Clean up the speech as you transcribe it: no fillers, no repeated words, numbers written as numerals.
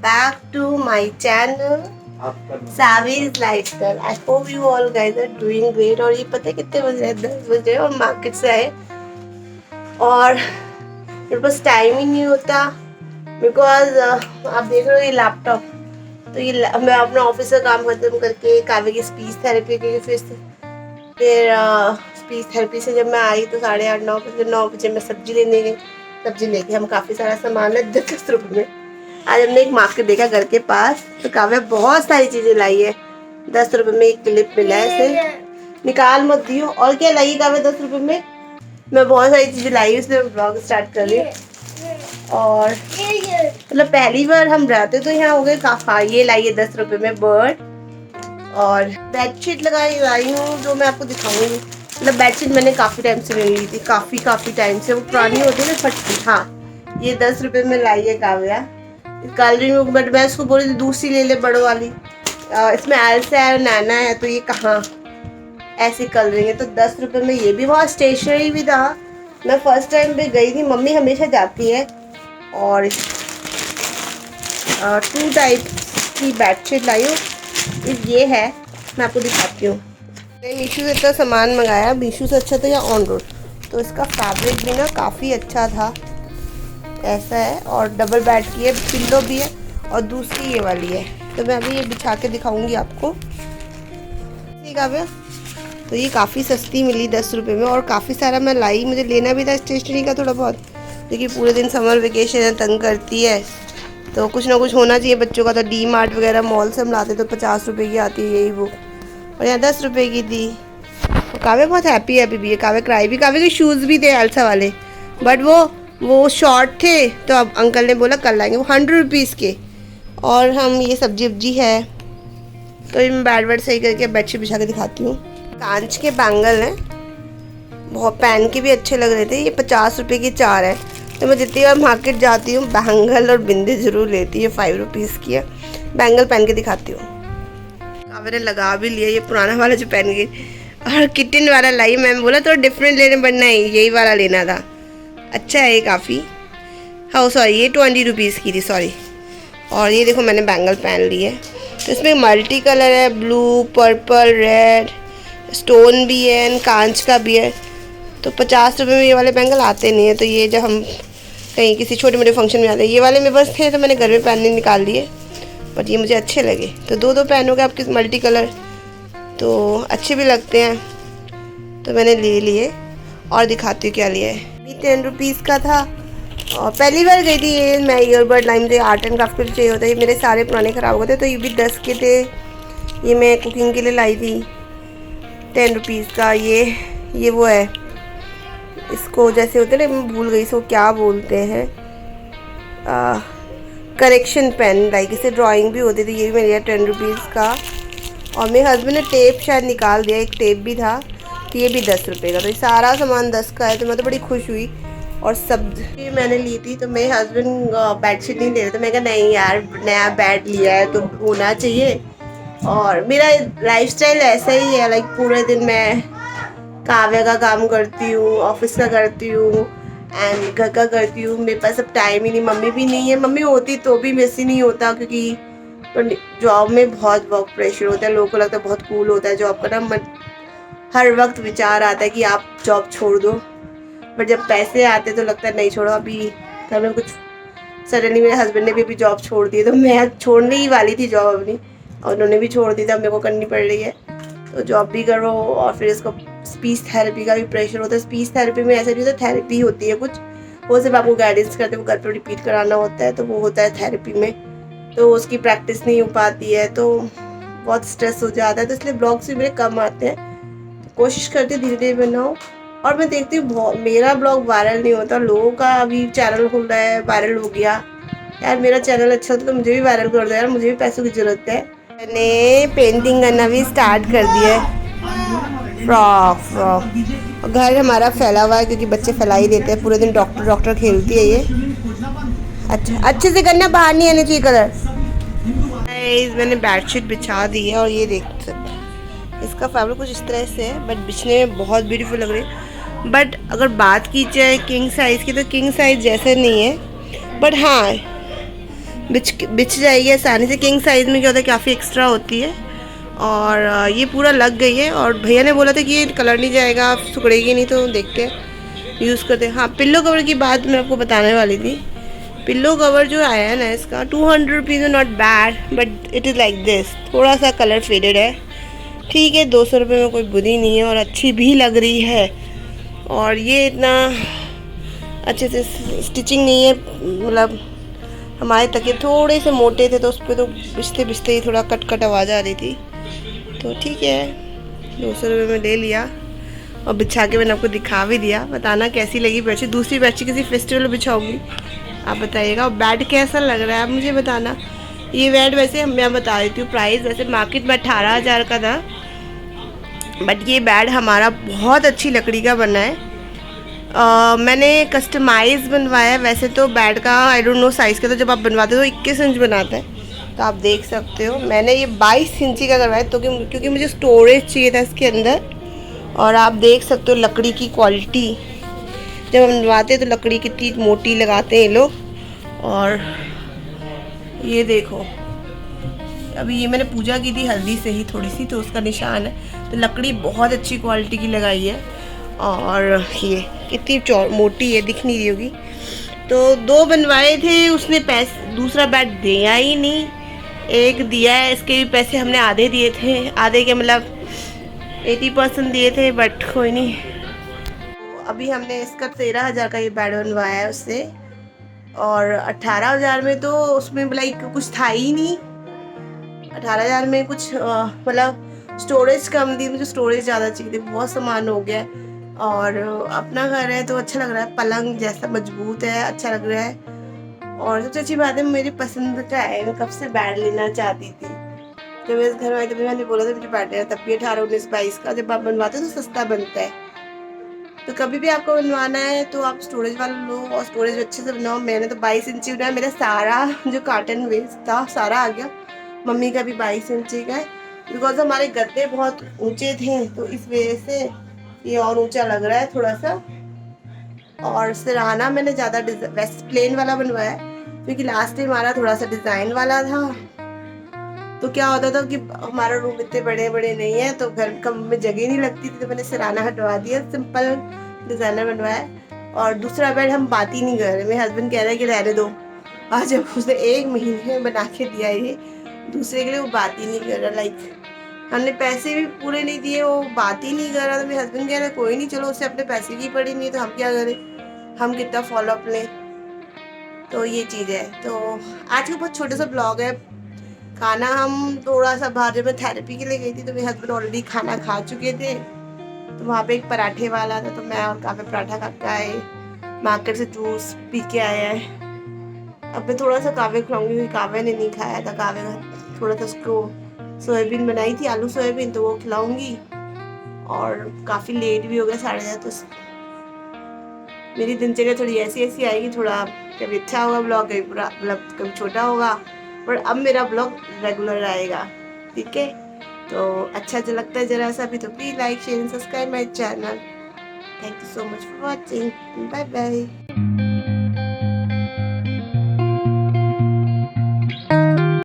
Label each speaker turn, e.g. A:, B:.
A: back to my channel Savi's Lifestyle. I hope you all guys are doing great. और ये पता है कितने बजे हैं? 10 बजे और मार्केट से आए और मेरे पास टाइम ही नहीं होता बिकॉज आप देख रहे हो ये लैपटॉप, तो ये मैं अपना ऑफिस का काम खत्म करके काव्य की स्पीच थेरेपी की फिर स्पीच थेरेपी से जब मैं आई तो 8:30 9 बजे मैं सब्जी लेने गई। सब्जी लेके हम काफ़ी सारा सामान है 10 रुपये में। आज हमने एक मार्केट देखा घर के पास, तो काव्य बहुत सारी चीज़ें लाई है। 10 रुपये में एक क्लिप मिला है, इसे निकाल मत दियो। और क्या लाई काव्य 10 रुपये में? मैं बहुत सारी चीज़ें लाई, उसने ब्लॉग स्टार्ट कर ली। और मतलब पहली बार हम रहते तो यहाँ हो गए काफ़ी। ये लाई है 10 रुपये में बर्ड, और बेडशीट लाई हूँ जो मैं आपको दिखाऊंगी। मतलब बेडशीट मैंने काफ़ी टाइम से ले ली थी, काफ़ी टाइम से। वो पुरानी होती है ना फटती। हाँ, ये 10 रुपये में लाई है काव्या कलरिंग, बट मैं उसको बोली थी दूसरी ले ले बड़ो वाली। इसमें एल्सा है, नैना है, तो ये कहाँ ऐसी कलरिंग है। तो 10 रुपये में ये भी बहुत स्टेशनरी भी था। मैं फर्स्ट टाइम पे गई थी, मम्मी हमेशा जाती है। और 2 टाइप की बेडशीट लाई हूँ। ये है, मैं आपको दिखाती हूँ। मैंने मीशो से इतना सामान मंगाया, मीशो से अच्छा था या ऑन रोड। तो इसका फैब्रिक भी ना काफ़ी अच्छा था, ऐसा है। और डबल बेड की है, पिल्लो भी है, और दूसरी ये वाली है। तो मैं अभी ये बिछा के दिखाऊंगी आपको, ठीक है। तो ये काफ़ी सस्ती मिली 10 रुपये में, और काफ़ी सारा मैं लाई। मुझे लेना भी था स्टेशनरी का थोड़ा बहुत, क्योंकि पूरे दिन समर वेकेशन है, तंग करती है, तो कुछ ना कुछ होना चाहिए बच्चों का। तो डी मार्ट वगैरह मॉल से हम लाते तो 50 रुपये की आती है यही बुक, और यहाँ 10 रुपये की थी। तो काव्य बहुत हैप्पी भी है। काव्य क्राई भी। काव्य के शूज़ भी थे एल्सा वाले, बट वो शॉर्ट थे, तो अब अंकल ने बोला कल लाएंगे। वो 100 रुपीज़ के। और हम ये सब्जी वब्जी है, तो मैं बेड वेड सही करके बेडशीट बिछा के दिखाती हूँ। कांच के बैंगल हैं, बहुत पहन के भी अच्छे लग रहे थे। ये 50 रुपये की 4 है। तो मैं जितनी बार मार्केट जाती हूँ बैंगल और बिंदी ज़रूर लेती है। 5 रुपीज़ की है। बैंगल पहन के दिखाती हूँ। काव्य ने लगा भी लिया ये पुराना वाला जो पहन गई, और किटन वाला लाई। मैंने बोला थोड़ा डिफरेंट लेने, बट नहीं, यही वाला लेना था। अच्छा है ये काफ़ी। हाँ सॉरी, ये 20 रुपीज़ की थी, सॉरी। और ये देखो मैंने बैंगल पहन ली है। तो इसमें मल्टी कलर है, ब्लू, पर्पल, रेड, स्टोन भी है एंड कांच का भी है। तो 50 रुपये में ये वाले बैंगल आते नहीं है। तो ये जब हम कहीं किसी छोटे मोटे फंक्शन में आते हैं, ये वाले मेरे पास थे तो मैंने घर में पहनने निकाल लिए, बट ये मुझे अच्छे लगे। तो 2 पहनोगे आपके मल्टी कलर, तो अच्छे भी लगते हैं। तो मैंने ले लिए, और दिखाती हूँ क्या लिया है। ये 10 रुपीज़ का था, और पहली बार गई थी ये मैं ईयरबड लाई। मुझे आर्ट एंड क्राफ्ट के लिए चाहिए होता है, ये मेरे सारे पुराने ख़राब हो गए थे, तो ये भी 10 के थे। ये मैं कुकिंग के लिए लाई थी 10 रुपीज़ का। ये वो है, इसको जैसे होते हैं ना, मैं भूल गई इसको क्या बोलते हैं, करेक्शन पेन, लाइक इसे ड्राइंग भी होती थी। ये भी मैंने लिया 10 रुपीज़ का। और मेरे हस्बैंड ने टेप शायद निकाल दिया, एक टेप भी था, तो ये भी 10 रुपये का। तो ये सारा सामान 10 का है, तो मैं तो बड़ी खुश हुई। और सब्जी मैंने ली थी, तो मेरे हस्बैंड बेडशीट नहीं दे रहे थे। मैं कहा नहीं यार, नया बेड लिया है तो होना चाहिए। और मेरा लाइफस्टाइल ऐसा ही है, लाइक पूरे दिन मैं काव्य का काम करती हूँ, ऑफिस का करती हूँ, एंड घर का करती हूँ। मेरे पास अब टाइम ही नहीं। मम्मी भी नहीं है, मम्मी होती तो भी मिस ही नहीं होता, क्योंकि जॉब में बहुत वर्क प्रेशर होता है। लोगों को लगता है बहुत कूल होता है जॉब का ना, हर वक्त विचार आता है कि आप जॉब छोड़ दो, बट जब पैसे आते तो लगता है नहीं छोड़ो। अभी घर में कुछ सडनली मेरे हस्बैंड ने भी अभी जॉब छोड़ दी, तो मैं छोड़ने ही वाली थी जॉब अपनी, और उन्होंने भी छोड़ दी, तो अब मेरे को करनी पड़ रही है। तो जॉब भी करो, और फिर इसको स्पीच थेरेपी का भी प्रेशर होता है। स्पीच थेरेपी में ऐसा नहीं होता, थेरेपी होती है कुछ, वो सिर्फ आपको गाइडेंस करते हुए घर पर रिपीट कराना होता है, तो वो होता है थेरेपी में। तो उसकी प्रैक्टिस नहीं हो पाती है, तो बहुत स्ट्रेस हो जाता है। तो इसलिए ब्लॉग्स भी मेरे कम आते हैं। कोशिश करती हूँ धीरे धीरे बनाऊँ, और मैं देखती हूँ मेरा ब्लॉग वायरल नहीं होता। लोगों का अभी चैनल खुल रहा है, वायरल हो गया। यार मेरा चैनल अच्छा होता तो मुझे भी वायरल कर दो यार, मुझे भी पैसों की ज़रूरत है। मैंने पेंटिंग करना भी स्टार्ट कर दिया है, फ्रॉक। घर हमारा फैला हुआ है, क्योंकि बच्चे फैला ही देते हैं पूरे दिन। डॉक्टर खेलती है ये। अच्छा, अच्छे से करना, बाहर नहीं आने चाहिए कलर। मैंने बेडशीट बिछा दी है, और ये देख सकते हैं इसका फैब्रिक कुछ इस तरह से है, बट बिछने में बहुत ब्यूटीफुल लग रही है। बट अगर बात की जाए किंग साइज़ की, तो किंग साइज़ जैसे नहीं है, बट हाँ बिछ जाएगी आसानी से। किंग साइज़ में क्या होता है, काफ़ी एक्स्ट्रा होती है। और ये पूरा लग गई है। और भैया ने बोला था कि ये कलर नहीं जाएगा, सिकुड़ेगी नहीं, तो देखते हैं यूज़ करते हैं। हाँ, पिल्लो कवर की बात मैं आपको बताने वाली थी। पिल्लो कवर जो आया है ना, इसका 200 rupees, not bad, but it is like this. थोड़ा सा कलर फेडेड है, ठीक है, 200 रुपये में कोई बुरी नहीं है और अच्छी भी लग रही है। और ये इतना अच्छे से स्टिचिंग नहीं है, मतलब हमारे तकिए थोड़े से मोटे थे तो उस पर तो बिछते बिछते ही थोड़ा कट कट आवाज़ आ रही थी। तो ठीक है, 200 रुपये में ले लिया और बिछा के मैंने आपको दिखा भी दिया। बताना कैसी लगी बेडशीट। दूसरी बेडशीट किसी फेस्टिवल में बिछाऊंगी, आप बताइएगा। और बेड कैसा लग रहा है आप मुझे बताना। ये बेड वैसे मैं बता देती हूँ प्राइस, वैसे मार्केट में 18,000 का था, बट ये बेड हमारा बहुत अच्छी लकड़ी का बना है। मैंने कस्टमाइज़ बनवाया है। वैसे तो बेड का आई डोंट नो साइज़ का, तो जब आप बनवाते हो तो 21 इंच बनाते हैं, तो आप देख सकते हो। मैंने ये 22 इंची का करवाया तो क्योंकि मुझे स्टोरेज चाहिए था इसके अंदर। और आप देख सकते हो लकड़ी की क्वालिटी, जब हम बनवाते हैं तो लकड़ी कितनी मोटी लगाते हैं ये लोग। और ये देखो, अभी ये मैंने पूजा की थी हल्दी से ही थोड़ी सी, तो उसका निशान है। तो लकड़ी बहुत अच्छी क्वालिटी की लगाई है। और ये कितनी मोटी है, दिख नहीं रही होगी। तो 2 बनवाए थे उसने, पैसे दूसरा बेड दिया ही नहीं। एक दिया है, इसके भी पैसे हमने आधे दिए थे, आधे के मतलब 80% दिए थे, बट कोई नहीं। तो अभी हमने इसका 13,000 का ये बेड बनवाया है उससे। और 18,000 में तो उसमें लाइक कुछ था ही नहीं। 18,000 में कुछ मतलब स्टोरेज कम थी, मुझे स्टोरेज ज़्यादा चाहिए थी, बहुत सामान हो गया है। और अपना घर है तो अच्छा लग रहा है, पलंग जैसा मजबूत है, अच्छा लग रहा है। और सबसे अच्छी बात है, मेरी पसंद का है, मैं कब से बेड लेना चाहती थी। जब मैं इस घर में आई तभी मैंने बोला था मुझे बेड लेना, तब भी 18, 19, 22 का। जब आप बनवाते हो तो सस्ता बनता है। तो कभी भी आपको बनवाना है तो आप स्टोरेज वाला लो और स्टोरेज अच्छे से बनाओ। मैंने तो 22 इंची बनाया, मेरा सारा जो कार्टन वेस्ट था सारा आ गया। मम्मी का भी 22 इंची का है, बिकॉज हमारे गद्दे बहुत ऊंचे थे तो इस वजह से ये और ऊंचा लग रहा है थोड़ा सा। और सिरहाना मैंने ज़्यादा वेस्ट प्लेन वाला बनवाया है, क्योंकि लास्ट टाइम हमारा थोड़ा सा डिज़ाइन वाला था। तो क्या होता था कि हमारा रूम इतने बड़े बड़े नहीं है तो घर कम में जगह नहीं लगती थी, तो मैंने सिरहाना हटवा दिया, सिंपल डिज़ाइनर बनवाया। और दूसरा बेड हम बात ही नहीं कर रहे, मेरे हस्बैंड कह रहे हैं कि रहने दो। आज जब उसने 1 महीने में बना के दिया ये दूसरे के लिए, वो बात ही नहीं कर रहा। लाइक हमने पैसे भी पूरे नहीं दिए, वो बात ही नहीं कर रहा। तो मेरे हस्बैंड कह रहे कोई नहीं, चलो उससे अपने पैसे की पड़ी नहीं तो हम क्या करें, हम कितना फॉलोअप लें। तो ये चीज़ है। तो आज का बहुत छोटा सा ब्लॉग है। खाना हम थोड़ा सा बाहर, जब मैं थेरेपी के लिए गई थी तो मेरे हस्बैंड ऑलरेडी खाना खा चुके थे, तो वहाँ पे एक पराठे वाला था, तो मैं और काव्य पराठा खा के आए। मार्केट से जूस पी के आया है। अब मैं थोड़ा सा काव्य खिलाऊंगी, क्योंकि काव्य ने नहीं खाया था। काव्य का थोड़ा सा उसको सोयाबीन बनाई थी, आलू सोयाबीन, तो वो खिलाऊंगी। और काफ़ी लेट भी हो गया, 10:30, तो मेरी दिनचर्या थोड़ी ऐसी ऐसी आएगी। थोड़ा कभी अच्छा होगा ब्लॉग, कभी बुरा, मतलब कभी छोटा होगा, पर अब मेरा ब्लॉग रेगुलर आएगा, ठीक है। तो अच्छा जो लगता है ज़रा सा भी तो please like share and subscribe my channel. Thank you so much for watching, bye bye.